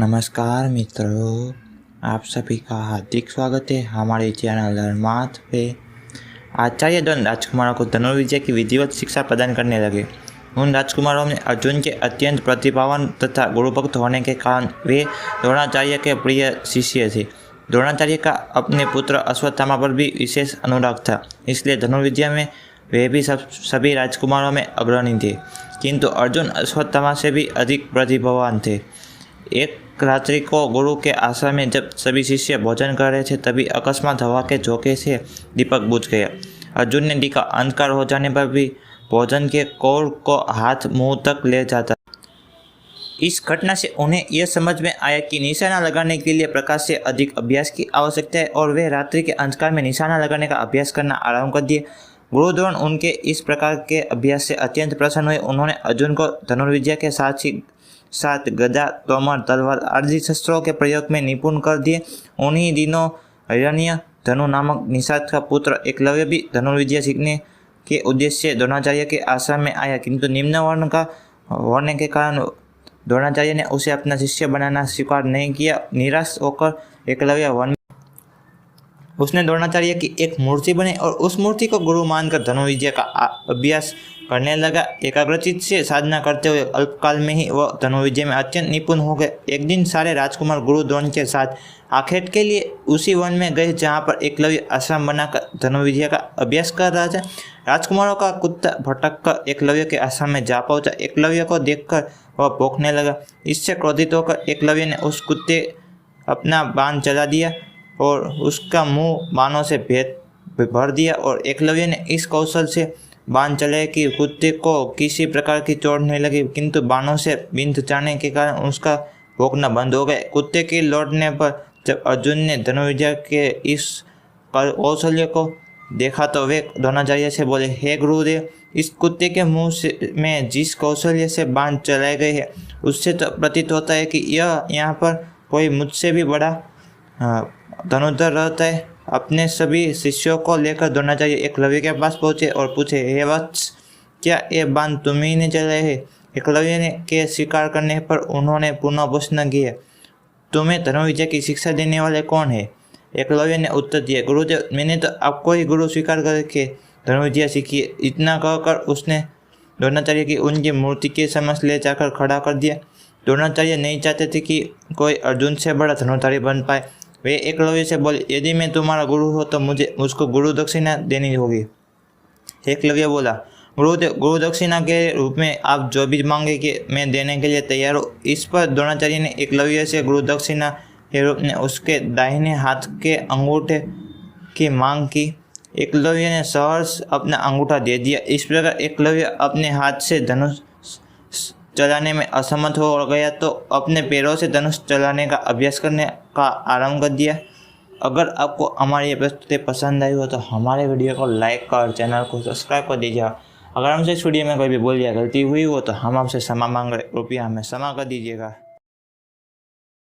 नमस्कार मित्रों, आप सभी का हार्दिक स्वागत है हमारे चैनल धर्मार्थ पे। आचार्य द्रोण राजकुमारों को धनुर्विद्या की विधिवत शिक्षा प्रदान करने लगे। उन राजकुमारों में अर्जुन के अत्यंत प्रतिभावान तथा गुरुभक्त होने के कारण वे द्रोणाचार्य के प्रिय शिष्य थे। द्रोणाचार्य का अपने पुत्र अश्वत्थामा पर भी विशेष अनुराग था, इसलिए धनुर्विद्या में वे भी सभी राजकुमारों में अग्रणी थे। किंतु अर्जुन अश्वत्थामा से भी अधिक प्रतिभावान थे। एक रात्रि को गुरु के आश्रम में जब सभी शिष्य भोजन कर रहे थे, तभी अकस्मात हवा के झोंके से दीपक बुझ गया। अर्जुन ने देखा, अंधकार हो जाने पर भी भोजन के कौर को हाथ मुंह तक ले जाता। इस घटना से उन्हें यह समझ में आया कि निशाना लगाने के लिए प्रकाश से अधिक अभ्यास की आवश्यकता है और वे रात्रि के अंधकार में निशाना लगाने का अभ्यास करना आरंभ कर दिए। गुरु द्रोण उनके इस प्रकार के अभ्यास से अत्यंत प्रसन्न हुए। उन्होंने अर्जुन को धनुर्विद्या के साथ गदा, तोमर, तलवार आदि शस्त्रों के प्रयोग में निपुण कर दिए। उन्हीं दिनों हिरण्य धनु नामक निषाद का पुत्र एकलव्य भी धनुर्विद्या सीखने के उद्देश्य से द्रोणाचार्य के आश्रम में आया, किंतु निम्न वर्ण का होने के कारण द्रोणाचार्य ने उसे अपना शिष्य बनाना स्वीकार नहीं किया। निराश होकर एकलव्य वन उसने द्रोणाचार्य की एक मूर्ति बनाई और उस मूर्ति को गुरु मानकर धनुर्विद्या का अभ्यास करने लगा। एकाग्रचित से साधना करते हुए अल्पकाल में ही वह धनुर्विद्या में अत्यंत निपुण हो गए। एक दिन सारे राजकुमार गुरु द्रोण के साथ आखेट के लिए उसी वन में गए जहाँ पर एकलव्य आश्रम बनाकर धनुर्विद्या का अभ्यास कर रहा था। राजकुमारों का कुत्ता भटक कर एकलव्य के आश्रम में जा पहुंचा। एकलव्य को देखकर वह भौंकने लगा। इससे क्रोधित होकर एकलव्य ने उस कुत्ते अपना बाण चला दिया और उसका मुंह बाणों से भर दिया और एकलव्य ने इस कौशल से बाण चलाए कि कुत्ते को किसी प्रकार की चोट नहीं लगी, किंतु बाणों से बिंद जाने के कारण उसका भौंकना बंद हो गया। कुत्ते के लौटने पर जब अर्जुन ने धनुर्विद्या के इस कौशल्य को देखा तो वे द्रोणाचार्य से बोले, हे गुरुदेव, इस कुत्ते के मुंह में जिस कौशल्य से बाण चलाए गए हैं उससे तो प्रतीत होता है कि यह यहाँ पर कोई मुझसे भी बड़ा धनुर्धर रहता है। अपने सभी शिष्यों को लेकर द्रोणाचार्य एकलव्य के पास पहुंचे और पूछे, हे वत्स, क्या ये बाण तुम ही ने चलाए हैं? एकलव्य ने के स्वीकार करने पर उन्होंने पुनः प्रश्न किया, तुम्हें धनुर्विद्या की शिक्षा देने वाले कौन है? एकलव्य ने उत्तर दिया, गुरुदेव, मैंने तो आपको ही गुरु स्वीकार करके धनुर्विद्या सीखी। इतना कहकर उसने द्रोणाचार्य की उनकी मूर्ति के समक्ष ले जाकर खड़ा कर दिया। द्रोणाचार्य नहीं चाहते थे कि कोई अर्जुन से बड़ा धनुर्धारी बन पाए। वे एकलव्य से बोले, यदि मैं तुम्हारा गुरु हो तो मुझको गुरु दक्षिणा देनी होगी। एकलव्य बोला, गुरुदेव, गुरु दक्षिणा के रूप में आप जो भी मांगे कि मैं देने के लिए तैयार हूँ। इस पर द्रोणाचार्य ने एकलव्य से गुरु दक्षिणा के रूप में उसके दाहिने हाथ के अंगूठे की मांग की। एकलव्य ने सहर्ष अपना अंगूठा दे दिया। इस प्रकार एकलव्य अपने हाथ से धनुष चलाने में असमर्थ हो गया तो अपने पैरों से धनुष चलाने का अभ्यास करने का आरंभ कर दिया। अगर आपको हमारी ये प्रस्तुति पसंद आई हो तो हमारे वीडियो को लाइक कर चैनल को सब्सक्राइब कर दीजिए। अगर हमसे इस वीडियो में कोई भी बोल या गलती हुई हो तो हम आपसे क्षमा मांग रहे, कृपया हमें क्षमा कर दीजिएगा।